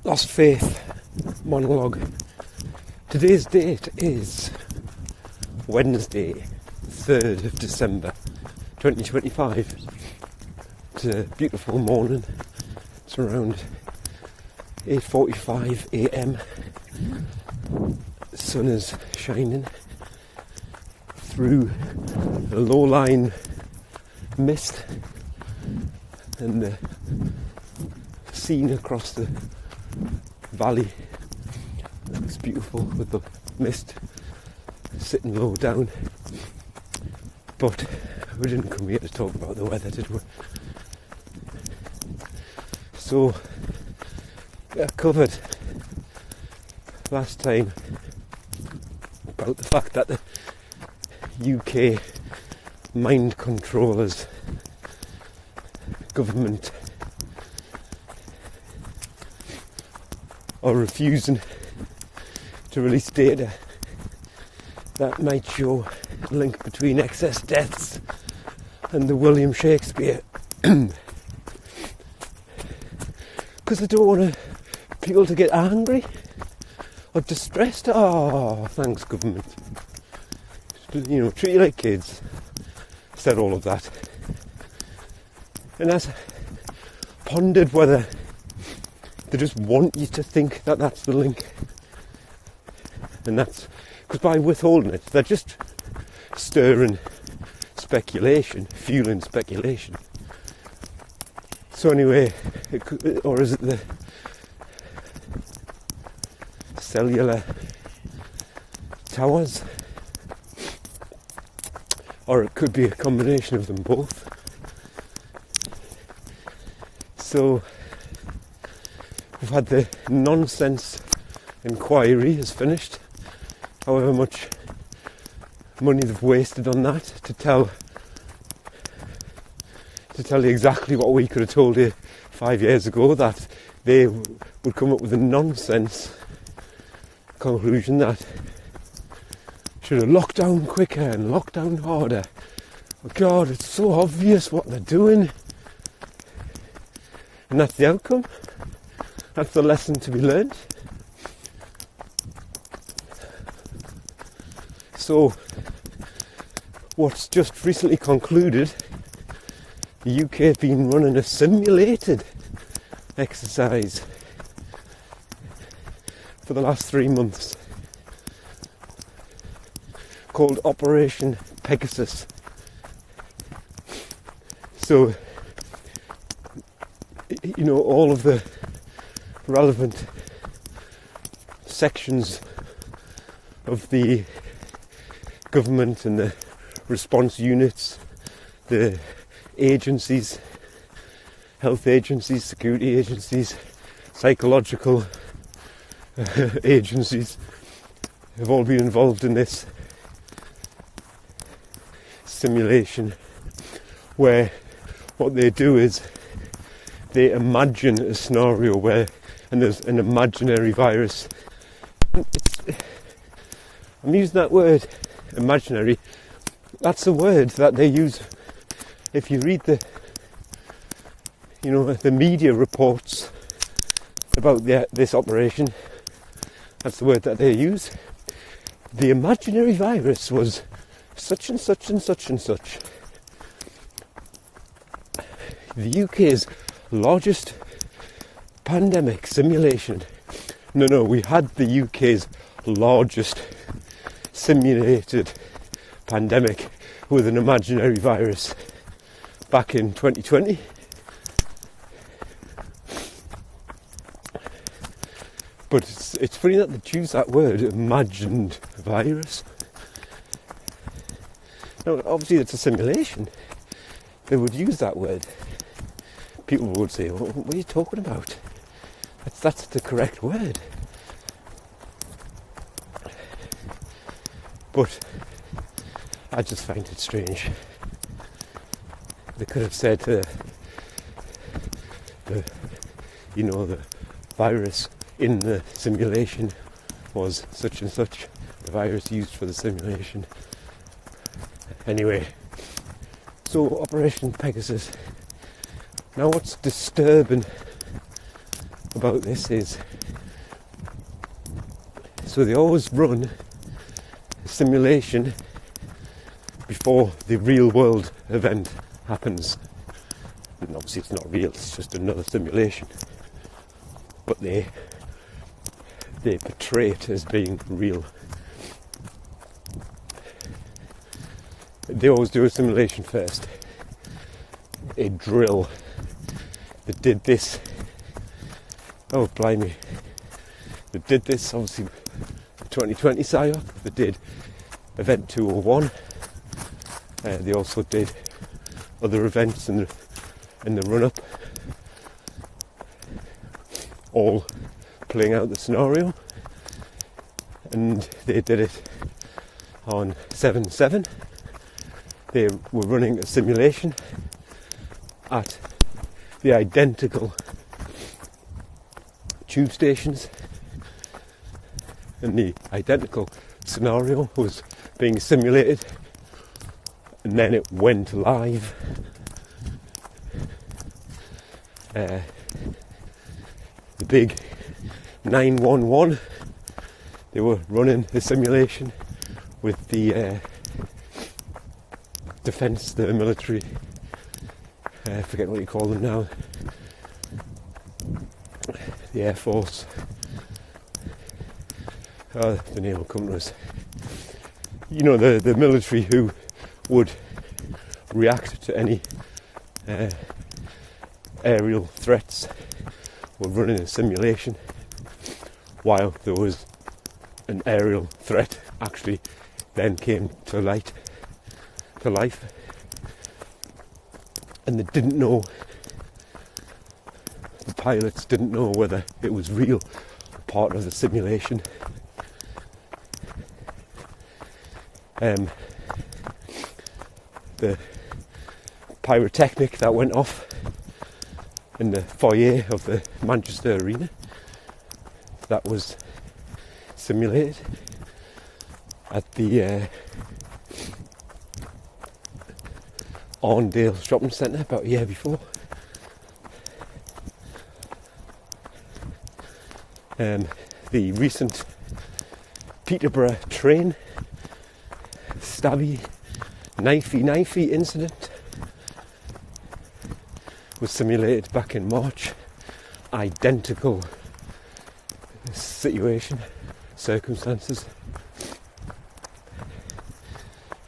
Lost Faith monologue. Today's date is Wednesday, 3rd of December 2025. It's a beautiful morning. It's around 8:45 a.m. The sun is shining through a low-lying mist, and the scene across the valley looks beautiful with the mist sitting low down. But we didn't come here to talk about the weather, did we? So I covered last time about the fact that the UK mind controllers, government, are refusing to release data that might show a link between excess deaths and the William Shakespeare, because they don't want people to get angry or distressed. Oh, thanks, government. You know, treat you like kids. Said all of that, and as pondered whether they just want you to think that that's the link, and that's because by withholding it, they're just stirring speculation, fueling speculation. So anyway, or is it the cellular towers? Or it could be a combination of them both. So we've had the nonsense inquiry is finished. However much money they've wasted on that to tell you exactly what we could have told you 5 years ago, that they would come up with a nonsense conclusion that should have locked down quicker and locked down harder. Oh God, it's so obvious what they're doing. And that's the outcome. That's the lesson to be learned. So, what's just recently concluded, the UK have been running a simulated exercise for the last 3 months called Operation Pegasus. So, you know, all of the relevant sections of the government and the response units, the agencies, health agencies, security agencies, psychological agencies have all been involved in this simulation, where what they do is they imagine a scenario where, and there's an imaginary virus. I'm using that word, imaginary. That's a word that they use. If you read the media reports about this operation, that's the word that they use. The imaginary virus was such and such and such and such. The UK's largest pandemic simulation. No, we had the UK's largest simulated pandemic with an imaginary virus back in 2020. But it's funny that they choose that word, imagined virus. Now, obviously it's a simulation. They would use that word. People would say, well, what are you talking about? That's the correct word. But I just find it strange. They could have said the virus in the simulation was such and such, the virus used for the simulation. Anyway, so Operation Pegasus. Now what's disturbing about this is, so they always run a simulation before the real world event happens. And obviously it's not real, it's just another simulation. But they portray it as being real. They always do a simulation first. A drill that did this. Oh, blimey. They did this, obviously, 2020 PSYOP. They did Event 201. They also did other events in the run-up. All playing out the scenario. And they did it on 7/7. They were running a simulation at the identical tube stations, and the identical scenario was being simulated, and then it went live. The big 911, they were running the simulation with the defence, the military, I forget what you call them now, the Air Force, the name will come to us, you know, the military who would react to any aerial threats, were running a simulation while there was an aerial threat actually then came to life, and they didn't know, the pilots didn't know whether it was real, part of the simulation. The pyrotechnic that went off in the foyer of the Manchester Arena, that was simulated at the Arndale shopping centre about a year before. The recent Peterborough train stabby knifey incident was simulated back in March. Identical situation, circumstances.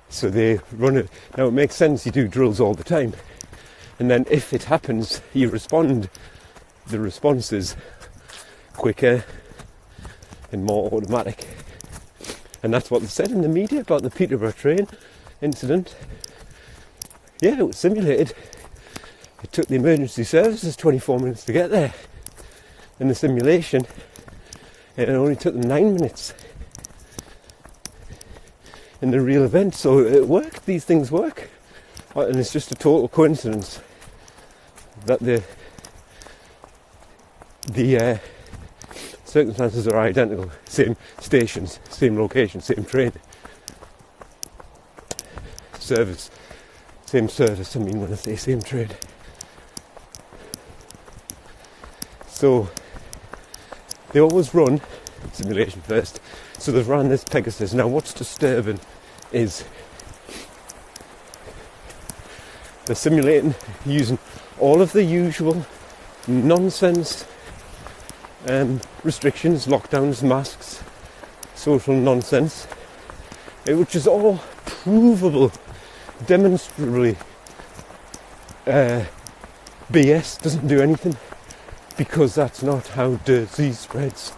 So they run it. Now it makes sense, you do drills all the time, and then if it happens, you respond. The response is quicker and more automatic. And that's what they said in the media about the Peterborough train incident. Yeah, it was simulated. It took the emergency services 24 minutes to get there. In the simulation, it only took them 9 minutes. In the real event, so it worked. These things work, and it's just a total coincidence that the circumstances are identical. Same stations, same location, same train, service, same service. I mean, when I say same train. So they always run simulation first. So they've ran this Pegasus. Now what's disturbing is they're simulating using all of the usual nonsense restrictions, lockdowns, masks, social nonsense, which is all provable, demonstrably BS, doesn't do anything, because that's not how disease spreads.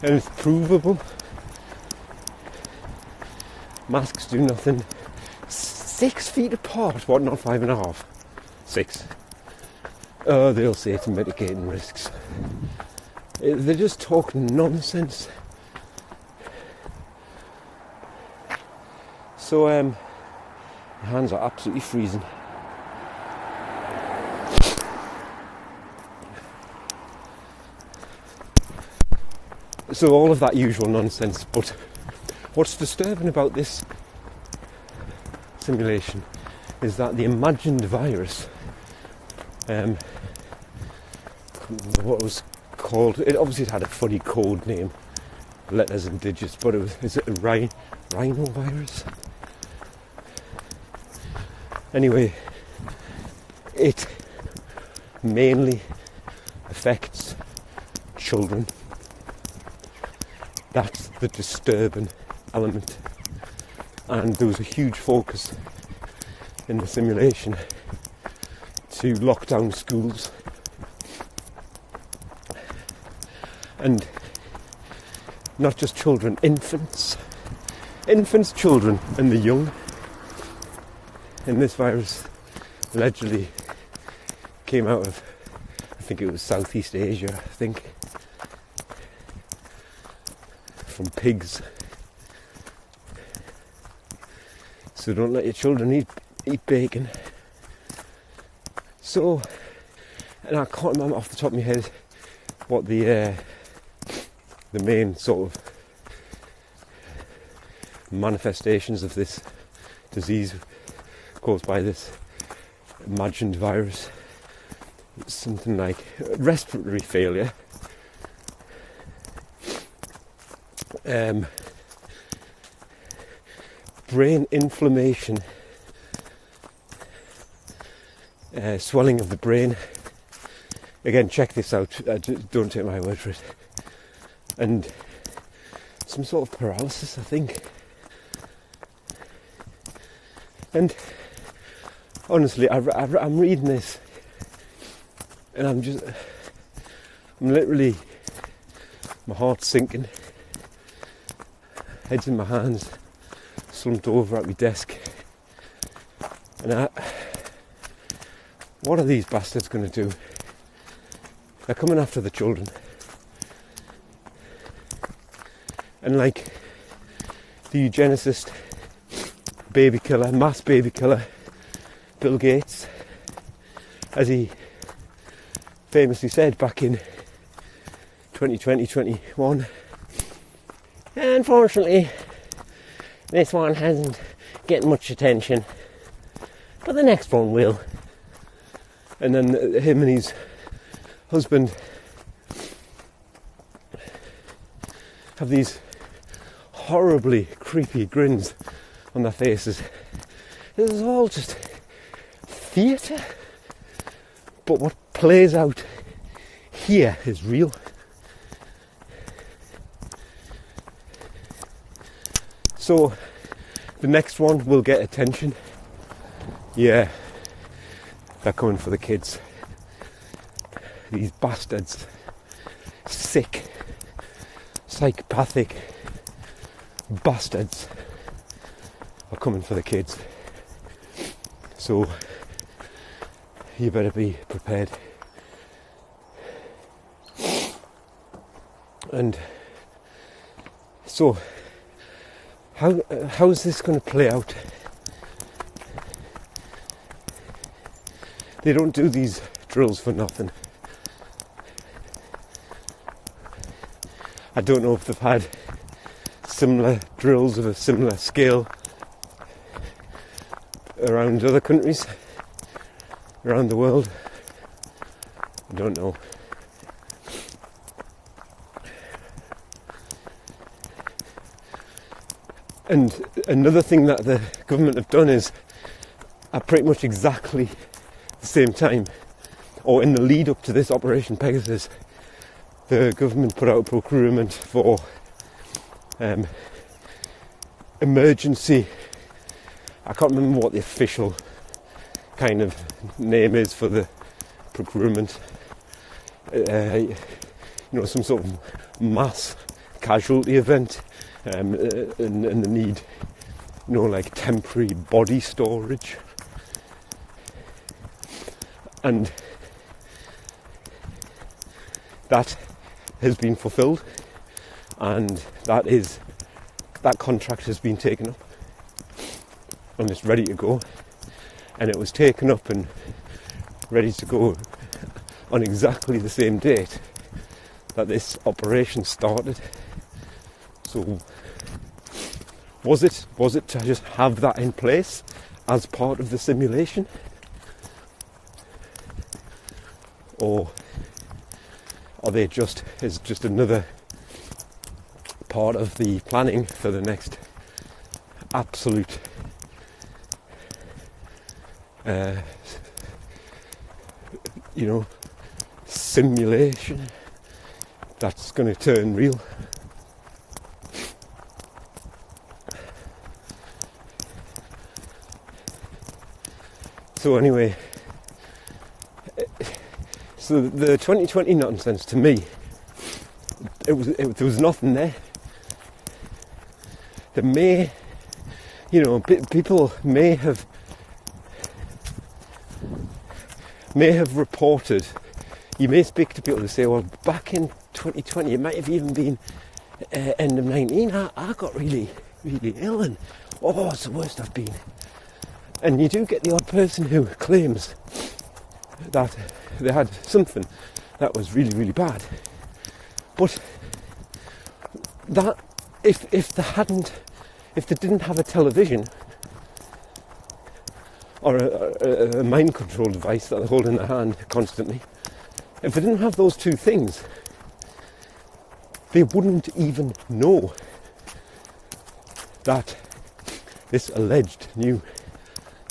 And it's provable. Masks do nothing. 6 feet apart, what, not 5.5? 6. Oh, they'll say it's mitigating risks. They're just talking nonsense. So, my hands are absolutely freezing. So all of that usual nonsense, but what's disturbing about this simulation is that the imagined virus What it was called. It obviously had a funny code name, letters and digits, but is it a rhinovirus? Anyway, it mainly affects children. That's the disturbing element. And there was a huge focus in the simulation to lock down schools. And not just children, infants, children and the young. And this virus allegedly came out of, I think it was Southeast Asia, from pigs. So don't let your children eat bacon. So, and I can't remember off the top of my head what the main sort of manifestations of this disease caused by this imagined virus. It's something like respiratory failure, brain inflammation, swelling of the brain. Again, check this out, don't take my word for it. And some sort of paralysis, I think. And honestly, I'm reading this and I'm literally, my heart's sinking, head's in my hands, slumped over at my desk. And what are these bastards going to do? They're coming after the children. And like the eugenicist, baby killer, mass baby killer, Bill Gates, as he famously said back in 2020-21, unfortunately this one hasn't getting much attention, but the next one will. And then him and his husband have these horribly creepy grins on their faces. This is all just theatre, but what plays out here is real. So the next one will get attention. Yeah, they're coming for the kids. These bastards, sick, psychopathic bastards are coming for the kids. So you better be prepared. And so how is this going to play out? They don't do these drills for nothing. I don't know if they've had similar drills of a similar scale around other countries, around the world. I don't know. And another thing that the government have done is, at pretty much exactly the same time, or in the lead up to this Operation Pegasus, the government put out a procurement for emergency, I can't remember what the official kind of name is for the procurement, some sort of mass casualty event, and the need, like temporary body storage. And that has been fulfilled, and that contract has been taken up and it's ready to go. And it was taken up and ready to go on exactly the same date that this operation started. So was it to just have that in place as part of the simulation? or are they just another part of the planning for the next absolute simulation that's going to turn real? So anyway, so the 2020 nonsense, to me, there was nothing there. There may, people may have reported. You may speak to people who say, well, back in 2020, it might have even been end of 19, I got really, really ill, and it's the worst I've been. And you do get the odd person who claims that they had something that was really, really bad. But that, if they didn't have a television or a mind control device that they hold in their hand constantly, if they didn't have those two things, they wouldn't even know that this alleged new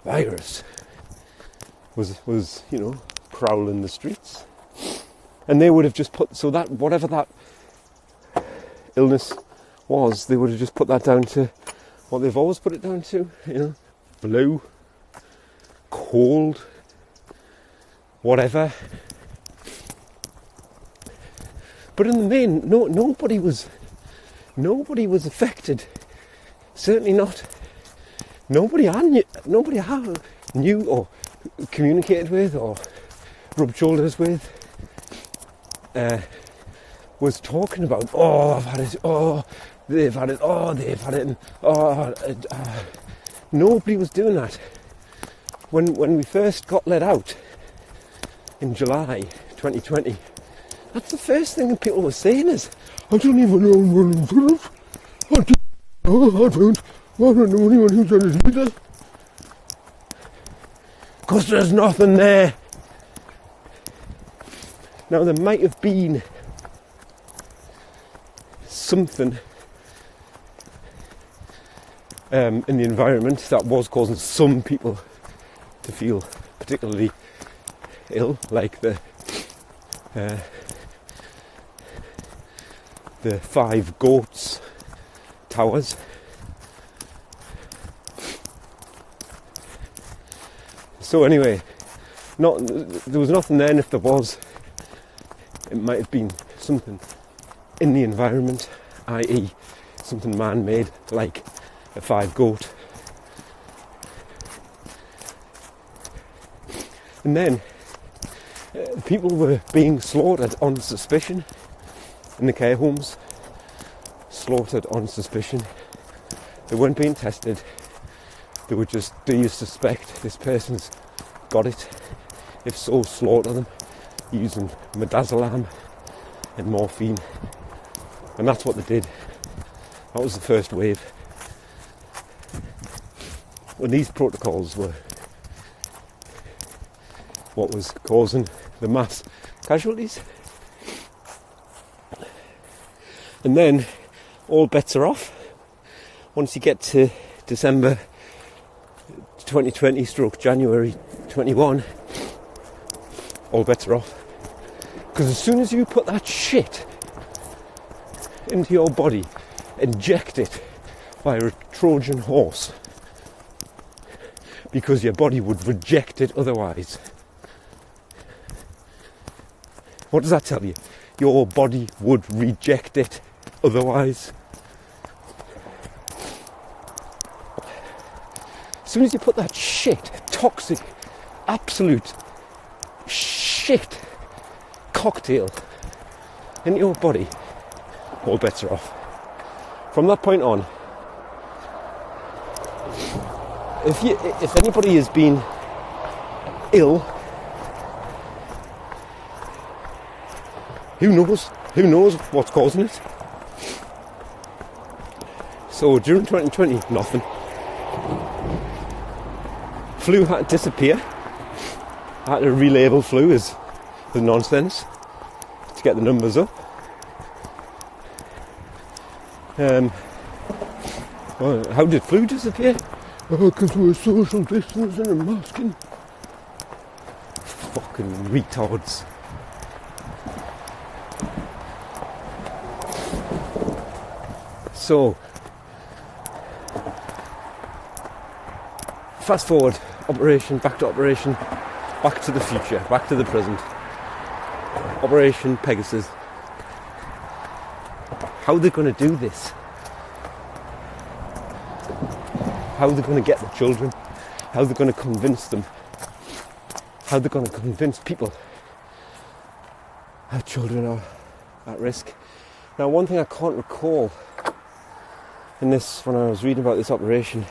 virus was prowling the streets. And they would have just put, so that whatever that illness was, they would have just put that down to what they've always put it down to, flu, cold, whatever. But in the main, nobody was affected. Certainly not. Nobody I knew or communicated with or rubbed shoulders with was talking about, I've had it, they've had it, they've had it, and nobody was doing that. When we first got let out in July 2020, that's the first thing that people were saying is, I don't even know what I'm I don't know anyone who's done it either. Because there's nothing there. Now, there might have been something in the environment that was causing some people to feel particularly ill, like the 5 Goats towers. So anyway, there was nothing there, and if there was, it might have been something in the environment, i.e. something man-made, like a 5 Goat. And then people were being slaughtered on suspicion in the care homes, slaughtered on suspicion. They weren't being tested. They were just, do you suspect this person's got it? If so, slaughter them using midazolam and morphine. And that's what they did. That was the first wave. When these protocols were what was causing the mass casualties. And then all bets are off. Once you get to December 2020 / January 21, all bets are off. Because as soon as you put that shit into your body, inject it by a Trojan horse, because your body would reject it otherwise. What does that tell you? Your body would reject it otherwise. As soon as you put that shit, toxic, absolute shit cocktail in your body, all bets are off. From that point on, if anybody has been ill, who knows what's causing it? So during 2020, nothing. Flu had to disappear. I had to relabel flu as the nonsense to get the numbers up. Well, how did flu disappear? Oh, because we're social distancing and masking. Fucking retards. So, fast forward, back to Operation, back to the future, back to the present. Operation Pegasus. How are they going to do this? How are they going to get the children? How are they going to convince them? How are they going to convince people that children are at risk? Now, one thing I can't recall in this, when I was reading about this operation,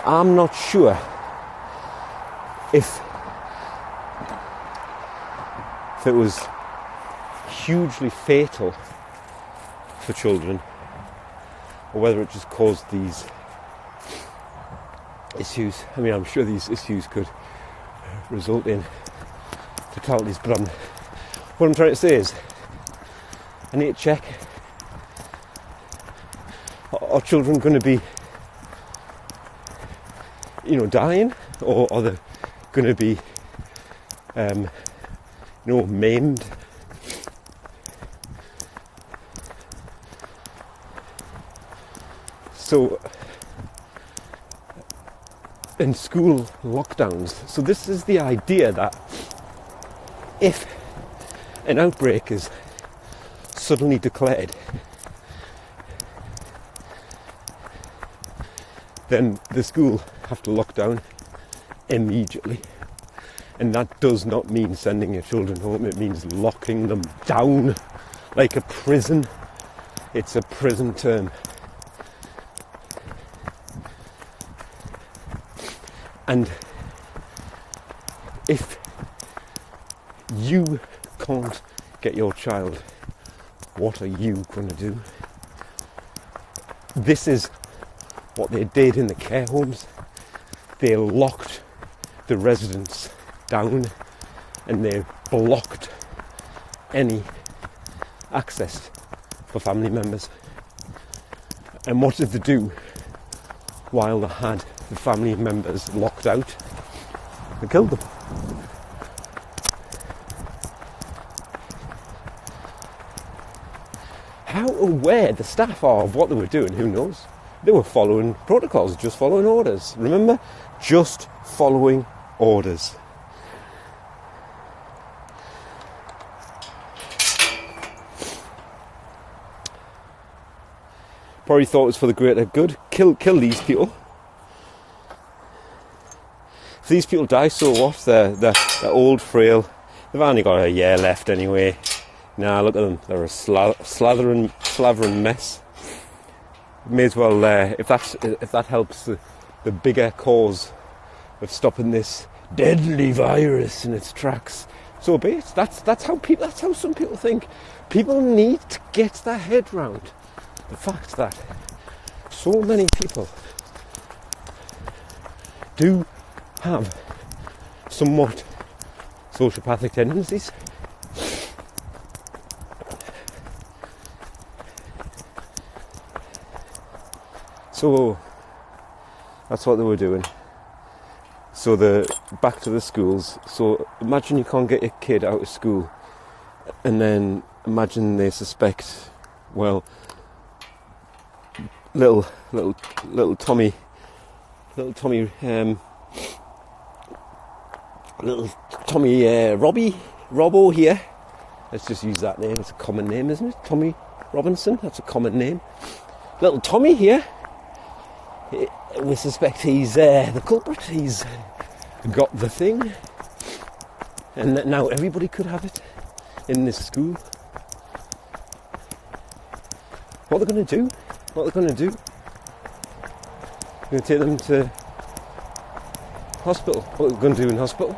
I'm not sure if it was hugely fatal for children, or whether it just caused these issues. I mean, I'm sure these issues could result in fatalities, but what I'm trying to say is, I need to check, are children going to be, dying, or are they going to be, maimed? So, in school lockdowns, so this is the idea that if an outbreak is suddenly declared, then the school have to lock down immediately. And that does not mean sending your children home, it means locking them down like a prison. It's a prison term. And if you can't get your child, what are you going to do? This is what they did in the care homes. They locked the residents down and they blocked any access for family members. And what did they do while they had the family members locked out? They killed them. How aware the staff are of what they were doing, who knows? They were following protocols, just following orders. Remember? Just following orders. Probably thought it was for the greater good. Kill these people. If these people die, so what? They're old, frail. They've only got a year left anyway. Nah, look at them. They're a slavering mess. May as well, if that helps the bigger cause of stopping this deadly virus in its tracks, so be it. That's how some people think. People need to get their head round the fact that so many people do have somewhat sociopathic tendencies. So that's what they were doing. So they're back to the schools. So imagine you can't get your kid out of school, and then imagine they suspect, well, little Tommy, Robbo here. Let's just use that name. It's a common name, isn't it? Tommy Robinson. That's a common name. Little Tommy here. We suspect he's the culprit. He's got the thing, and now everybody could have it in this school. What are they going to do? What are they going to do? They're going to take them to hospital. What are they going to do in hospital?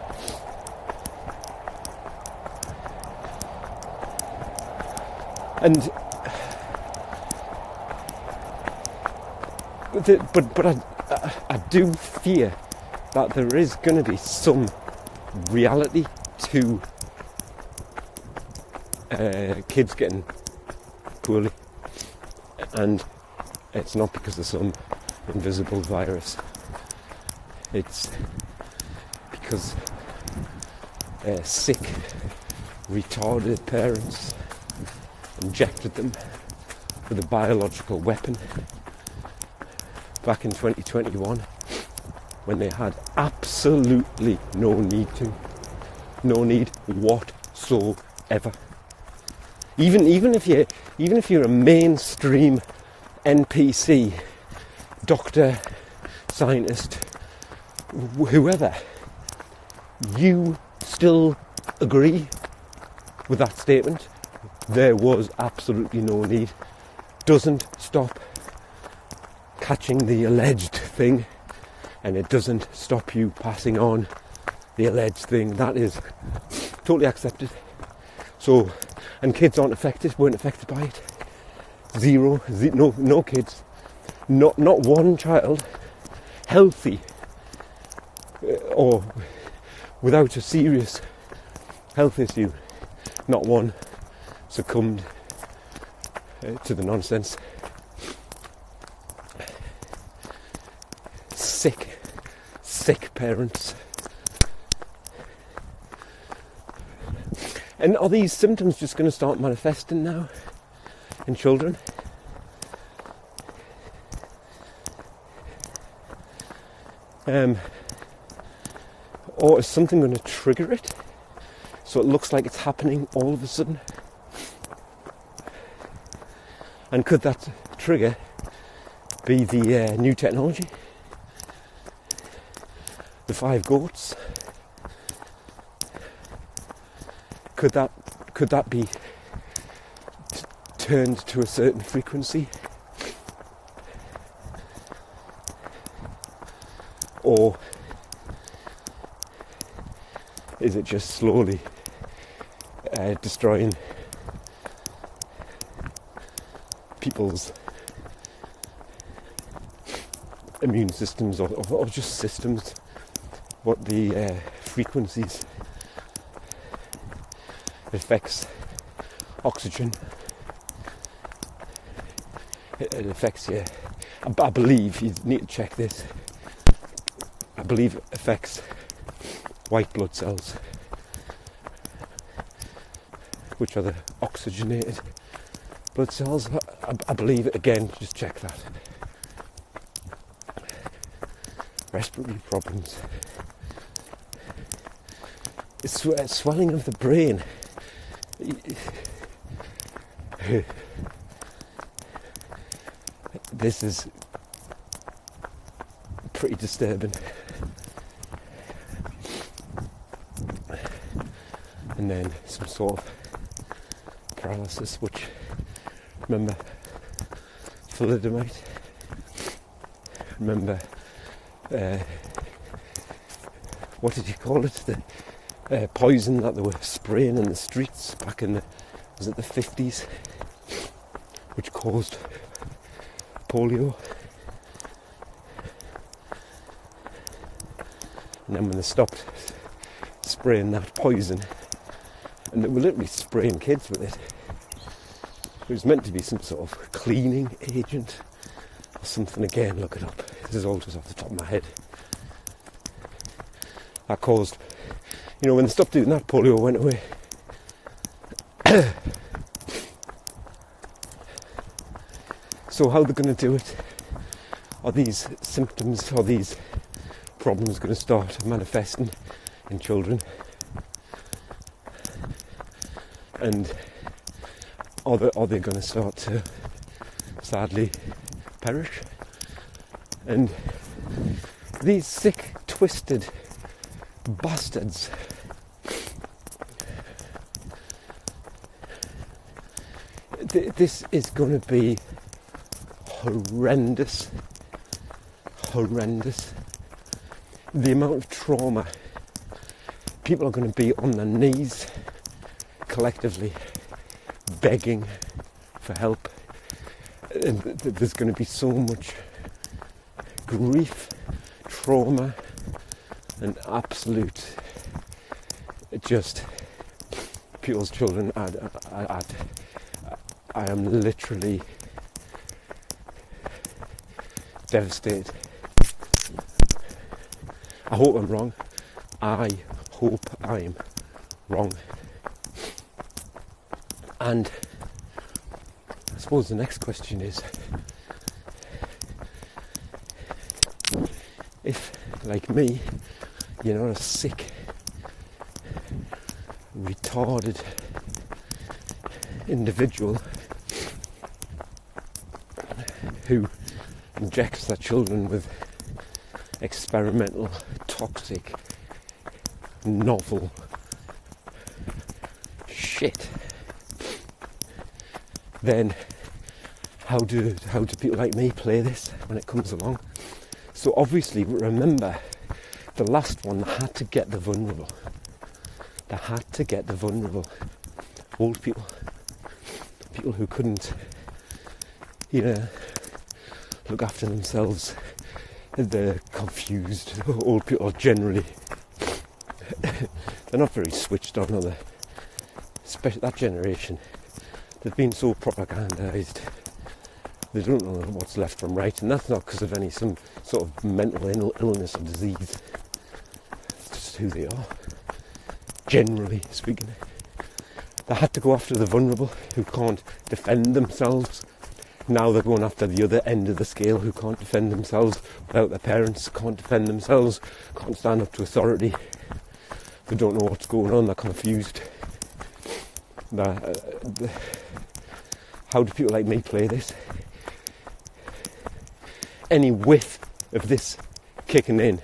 And but I do fear that there is going to be some reality to kids getting poorly, and it's not because of some invisible virus. It's because sick, retarded parents injected them with a biological weapon back in 2021 when they had absolutely no need whatsoever. Even if you're a mainstream NPC, doctor, scientist, whoever, you still agree with that statement. There was absolutely no need. Doesn't stop catching the alleged thing, and it doesn't stop you passing on the alleged thing. That is totally accepted. So, and kids weren't affected by it. No kids, not one child, healthy or without a serious health issue, not one succumbed to the nonsense. Sick parents. And are these symptoms just going to start manifesting now in children? Or is something going to trigger it so it looks like it's happening all of a sudden? And could that trigger be the new technology? The 5 goats? Could that be turned to a certain frequency? Or is it just slowly destroying people's immune systems or just systems? What the frequencies affects oxygen. It affects you. I believe, you need to check this, I believe it affects white blood cells, which are the oxygenated blood cells. I believe it, again, just check that. Respiratory problems. It's swelling of the brain. This is pretty disturbing. And then some sort of paralysis, which, remember, thalidomide. Remember, what did you call it? The poison that they were spraying in the streets back in the 50s, which caused polio. And then when they stopped spraying that poison, and they were literally spraying kids with it, it was meant to be some sort of cleaning agent or something. Again, look it up. This is all just off the top of my head. That caused, when they stopped doing that, polio went away. So how they're going to do it? Are these symptoms, are these problems going to start manifesting in children? And are they going to start to sadly perish? And these sick, twisted bastards this is going to be horrendous. The amount of trauma, people are going to be on their knees collectively begging for help, and there's going to be so much grief, trauma, and absolute It just, people's children, I am literally devastated. I hope I'm wrong. I hope I'm wrong. And I suppose the next question is, if, like me, you're not a sick, retarded individual who injects their children with experimental, toxic, novel shit, then how do people like me play this when it comes along? So obviously, remember, the last one had to get the vulnerable. They had to get the vulnerable. Old people. People who couldn't, look after themselves. They're confused. Old people generally, they're not very switched on, are they? Especially that generation. They've been so propagandised. They don't know what's left from right, and that's not because of some sort of mental illness or disease. It's just who they are, generally speaking. They had to go after the vulnerable who can't defend themselves. Now they're going after the other end of the scale who can't defend themselves without their parents, can't defend themselves, can't stand up to authority. They don't know what's going on, they're confused. How do people like me play this? Any whiff of this kicking in,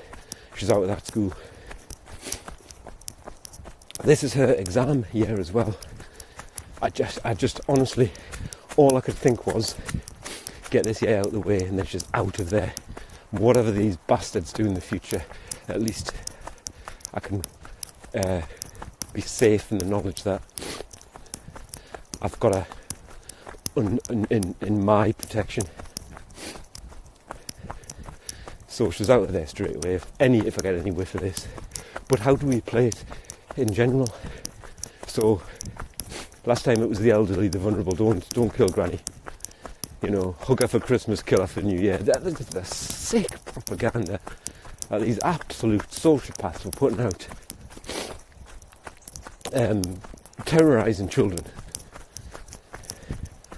she's out of that school. This is her exam year as well. I just honestly, all I could think was, get this year out of the way and then she's out of there. Whatever these bastards do in the future, at least I can be safe in the knowledge that I've got her in my protection. So she's out of there straight away, if I get any whiff of this. But how do we play it in general? So last time it was the elderly, the vulnerable, don't kill granny. Hug her for Christmas, kill her for New Year. That's the sick propaganda that these absolute sociopaths were putting out. Terrorising children.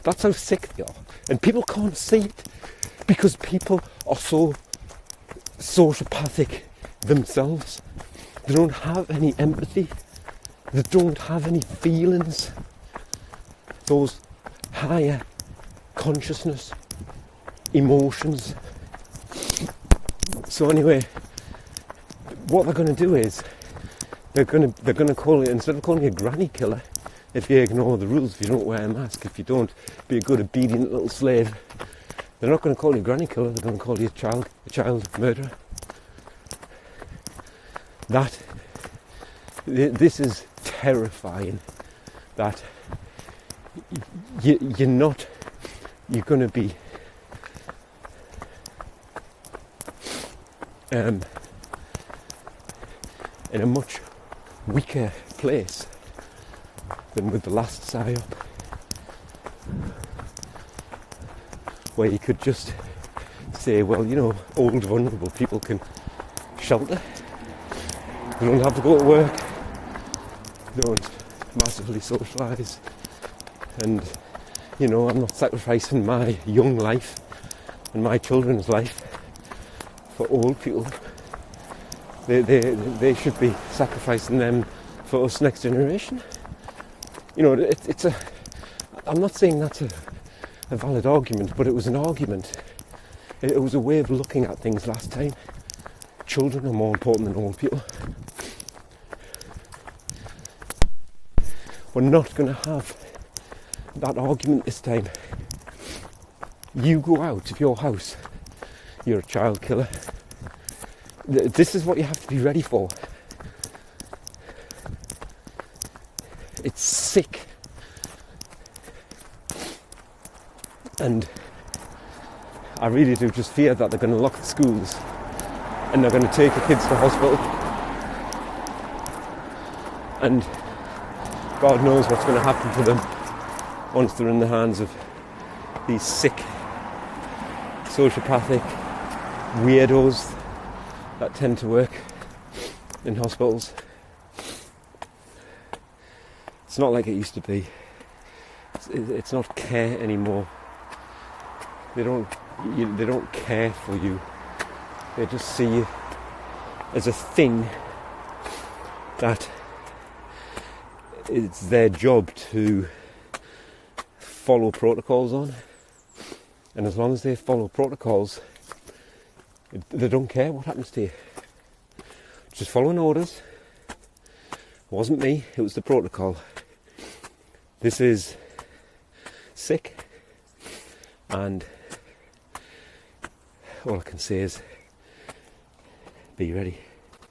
That's how sick they are. And people can't see it because people are so sociopathic themselves. They don't have any empathy. They don't have any feelings. Those higher consciousness, emotions. So anyway, what they're going to do is they're going to call it, instead of calling you a granny killer, if you ignore the rules, if you don't wear a mask, if you don't be a good obedient little slave, they're not going to call you a granny killer. They're going to call you a child murderer. This is terrifying. That you're going to be in a much weaker place than with the last PSYOP, where you could just say, well, old vulnerable people can shelter. They don't have to go to work. They don't massively socialise. And, I'm not sacrificing my young life and my children's life for old people. They should be sacrificing them for us next generation. I'm not saying that's a valid argument, but it was an argument. It was a way of looking at things last time. Children are more important than old people. We're not going to have that argument this time. You go out of your house, you're a child killer. This is what you have to be ready for. It's sick. And I really do just fear that they're going to lock the schools and they're going to take the kids to hospital. And God knows what's going to happen to them once they're in the hands of these sick, sociopathic weirdos that tend to work in hospitals. It's not like it used to be. It's not care anymore. They don't care for you. They just see you as a thing that it's their job to follow protocols on. And as long as they follow protocols, they don't care what happens to you. Just following orders. It wasn't me, it was the protocol. This is sick, and all I can say is be ready.